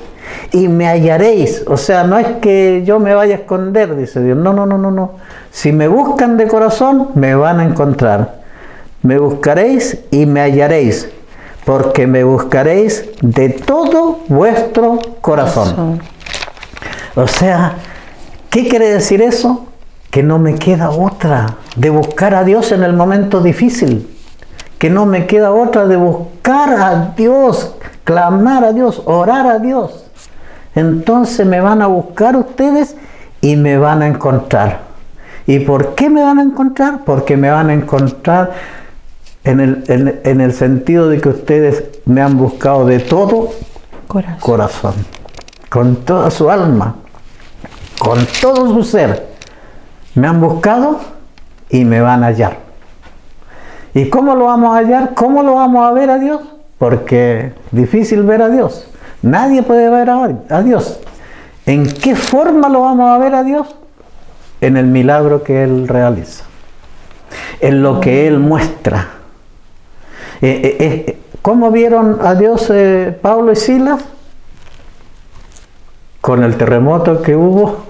y me hallaréis. O sea, no es que yo me vaya a esconder, dice Dios. No. Si me buscan de corazón, me van a encontrar. Me buscaréis y me hallaréis, porque me buscaréis de todo vuestro corazón. O sea, ¿qué quiere decir eso? Que no me queda otra de buscar a Dios en el momento difícil. Que no me queda otra de buscar a Dios, clamar a Dios, orar a Dios. Entonces me van a buscar ustedes y me van a encontrar. ¿Y por qué me van a encontrar? Porque me van a encontrar en el sentido de que ustedes me han buscado de todo corazón, con toda su alma, con todo su ser. Me han buscado y me van a hallar. ¿Y cómo lo vamos a hallar? ¿Cómo lo vamos a ver a Dios? Porque es difícil ver a Dios. Nadie puede ver a Dios. ¿En qué forma lo vamos a ver a Dios? En el milagro que Él realiza, en lo que Él muestra. ¿Cómo vieron a Dios Pablo y Silas? Con el terremoto que hubo,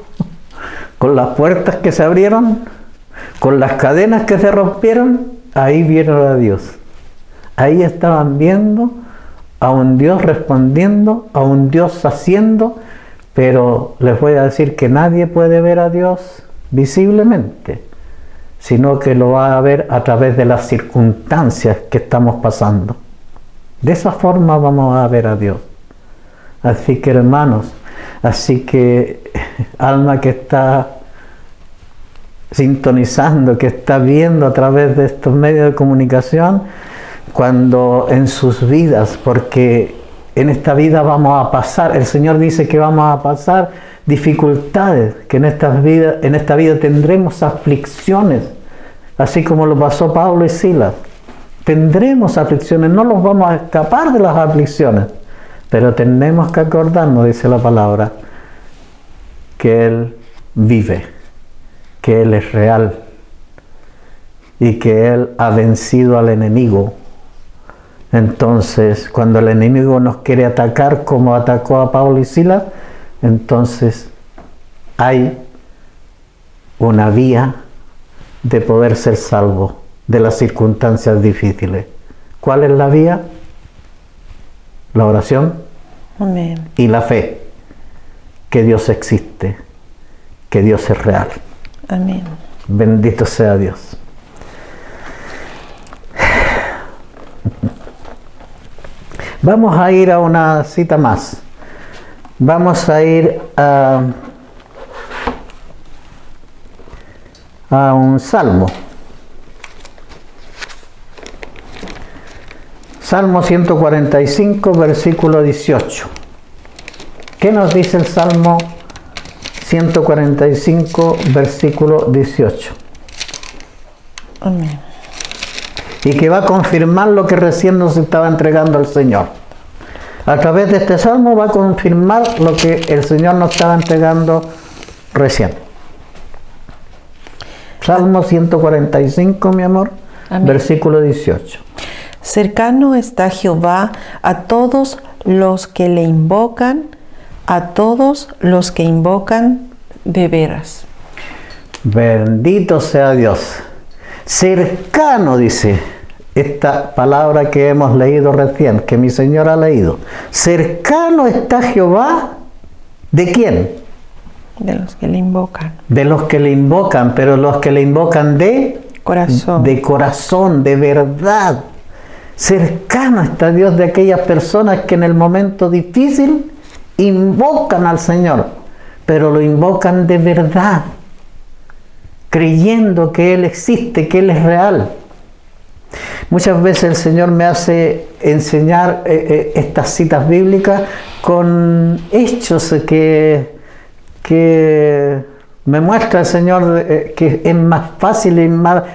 con las puertas que se abrieron, con las cadenas que se rompieron. Ahí vieron a Dios. Ahí estaban viendo a un Dios respondiendo, a un Dios haciendo, pero les voy a decir que nadie puede ver a Dios visiblemente, sino que lo va a ver a través de las circunstancias que estamos pasando. De esa forma vamos a ver a Dios. Así que hermanos, así que alma que está sintonizando, que está viendo a través de estos medios de comunicación, cuando en sus vidas, porque en esta vida vamos a pasar, el Señor dice que vamos a pasar dificultades, que en esta vida tendremos aflicciones, así como lo pasó Pablo y Silas. Tendremos aflicciones, no los vamos a escapar de las aflicciones, pero tenemos que acordarnos, dice la palabra, que Él vive, que Él es real y que Él ha vencido al enemigo. Entonces, cuando el enemigo nos quiere atacar como atacó a Pablo y Silas, entonces hay una vía de poder ser salvo de las circunstancias difíciles. ¿Cuál es la vía? La oración. Amén. Y la fe, que Dios existe, que Dios es real. Amén. Bendito sea Dios. Vamos a ir a una cita más. Vamos a ir a un salmo. Salmo 145, versículo 18. ¿Qué nos dice el Salmo 145, versículo 18? Amén. Y que va a confirmar lo que recién nos estaba entregando el Señor. A través de este salmo va a confirmar lo que el Señor nos estaba entregando recién. Salmo 145, mi amor, Amén. Versículo 18. Cercano está Jehová a todos los que le invocan, a todos los que invocan de veras. Bendito sea Dios. Cercano, dice esta palabra que hemos leído recién, que mi Señor ha leído. Cercano está Jehová, ¿de quién? De los que le invocan. De los que le invocan, pero los que le invocan de corazón. De corazón, de verdad. Cercano está Dios de aquellas personas que en el momento difícil invocan al Señor, pero lo invocan de verdad, creyendo que Él existe, que Él es real. Muchas veces el Señor me hace enseñar estas citas bíblicas con hechos que me muestra el Señor que es más fácil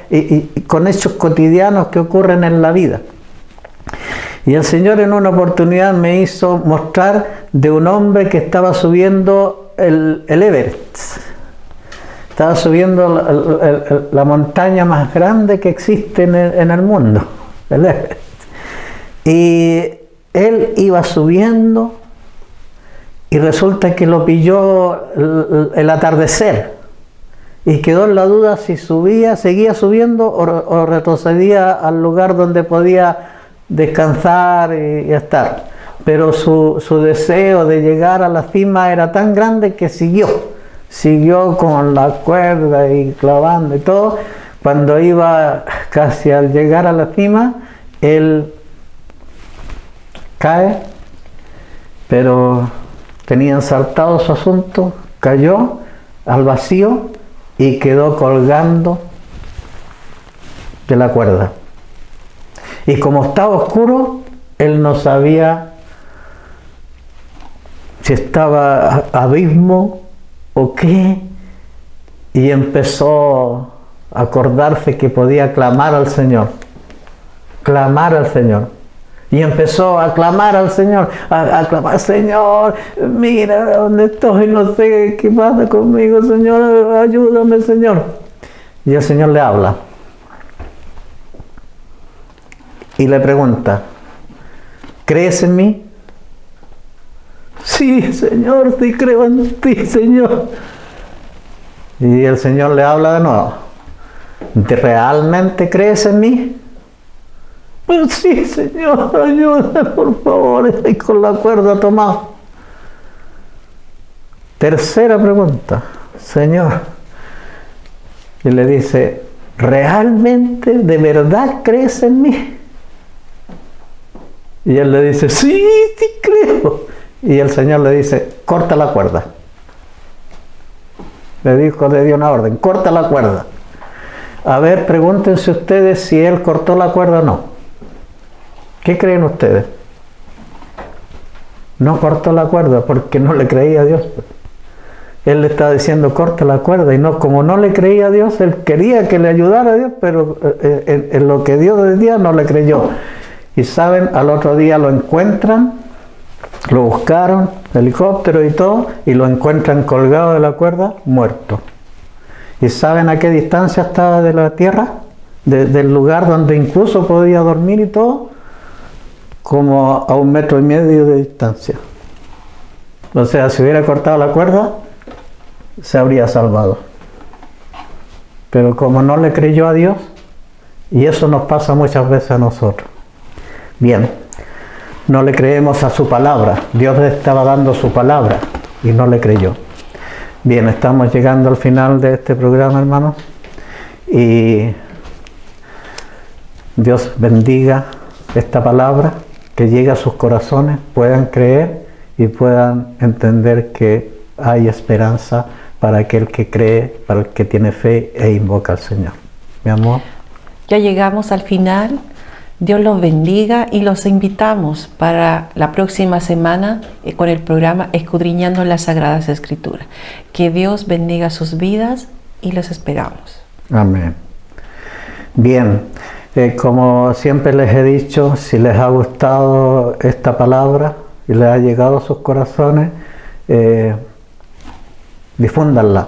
y con hechos cotidianos que ocurren en la vida. Y el Señor en una oportunidad me hizo mostrar de un hombre que estaba subiendo el Everest. Estaba subiendo la montaña más grande que existe en el mundo, el Everest. Y él iba subiendo y resulta que lo pilló el atardecer y quedó en la duda si seguía subiendo o retrocedía al lugar donde podía descansar y estar. Pero su deseo de llegar a la cima era tan grande que siguió con la cuerda y clavando y todo. Cuando iba casi al llegar a la cima, él cae, pero tenía ensartado su asunto, cayó al vacío y quedó colgando de la cuerda. Y como estaba oscuro, él no sabía si estaba abismo o qué, y empezó a acordarse que podía clamar al Señor, Y empezó a clamar al Señor, a clamar, Señor, mira dónde estoy, no sé qué pasa conmigo, Señor, ayúdame, Señor. Y el Señor le habla. Y le pregunta, ¿crees en mí? Sí, Señor, sí creo en ti, Señor. Y el Señor le habla de nuevo. ¿Realmente crees en mí? Pues sí, Señor, ayúdame, por favor, estoy con la cuerda tomada. Tercera pregunta, Señor. Y le dice, ¿realmente, de verdad crees en mí? Y él le dice, sí, sí creo. Y el Señor le dice, corta la cuerda. Le dio una orden, corta la cuerda. A ver, pregúntense ustedes si él cortó la cuerda o no. ¿Qué creen ustedes? No cortó la cuerda porque no le creía a Dios. Él le estaba diciendo, corta la cuerda. Y no, como no le creía a Dios, él quería que le ayudara a Dios, pero en lo que Dios decía no le creyó. Y saben, al otro día lo encuentran, lo buscaron, helicóptero y todo, y lo encuentran colgado de la cuerda, muerto. ¿Y saben a qué distancia estaba de la tierra? Del lugar donde incluso podía dormir y todo, como a 1,5 metros de distancia. O sea, si hubiera cortado la cuerda, se habría salvado. Pero como no le creyó a Dios, y eso nos pasa muchas veces a nosotros. Bien, no le creemos a su palabra. Dios le estaba dando su palabra y no le creyó. Bien, estamos llegando al final de este programa, hermanos. Y Dios bendiga esta palabra, que llegue a sus corazones, puedan creer y puedan entender que hay esperanza para aquel que cree, para el que tiene fe e invoca al Señor. Mi amor. Ya llegamos al final. Dios los bendiga y los invitamos para la próxima semana con el programa Escudriñando las Sagradas Escrituras. Que Dios bendiga sus vidas y los esperamos. Amén. Bien, como siempre les he dicho, si les ha gustado esta palabra y les ha llegado a sus corazones, difúndanla,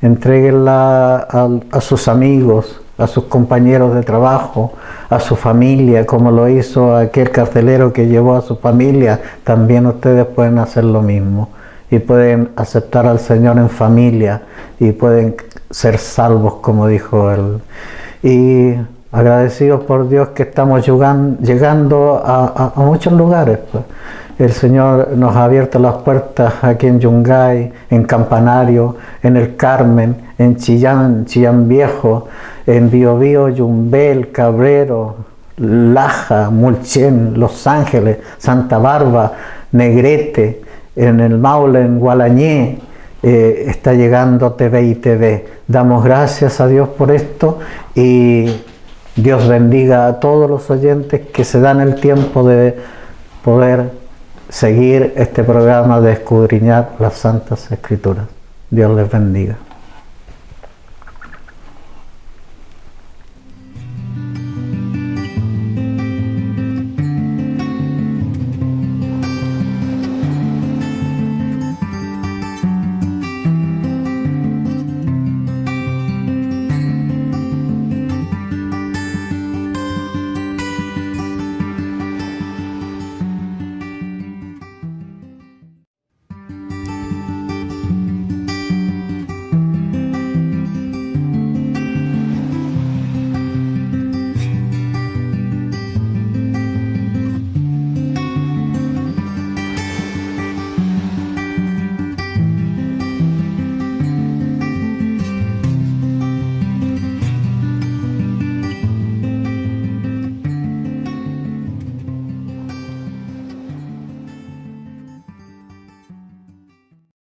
entréguenla a sus amigos, a sus compañeros de trabajo, a su familia, como lo hizo aquel carcelero que llevó a su familia. También ustedes pueden hacer lo mismo y pueden aceptar al Señor en familia y pueden ser salvos, como dijo él. Y agradecidos por Dios que estamos llegando a muchos lugares, pues. El Señor nos ha abierto las puertas aquí en Yungay, en Campanario, en el Carmen, en Chillán Viejo, en Biobío, Yumbel, Cabrero, Laja, Mulchen, Los Ángeles, Santa Bárbara, Negrete, en el Maule, en Gualañé. Está llegando TV y TV. Damos gracias a Dios por esto y Dios bendiga a todos los oyentes que se dan el tiempo de poder seguir este programa de escudriñar las Santas Escrituras. Dios les bendiga.